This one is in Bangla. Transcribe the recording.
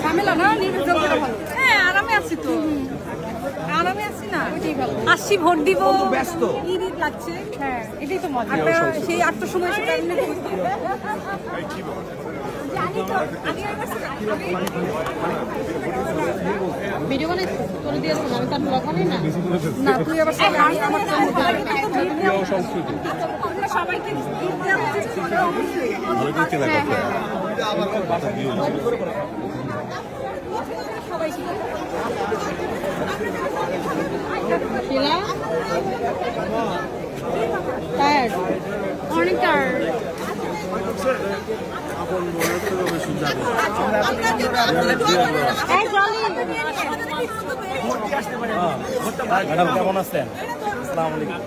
ঝামেলা না, নির্বাচন করা ভালো। হ্যাঁ, আরামে আছি তো, আরামে আছি না, আসছি ভোট দিব, ব্যস্ত ঈদ লাগছে। হ্যাঁ, এটাই তো মজা। সেই 8টার সময় এসে ভিডিও বানাই করে দিয়ে দেবো, আমি তার ব্লগ বানাই না। না, তুই আবার আমার সংস্কৃতি সবাইকে অনেক কেমন আছেন? আসসালামু আলাইকুম।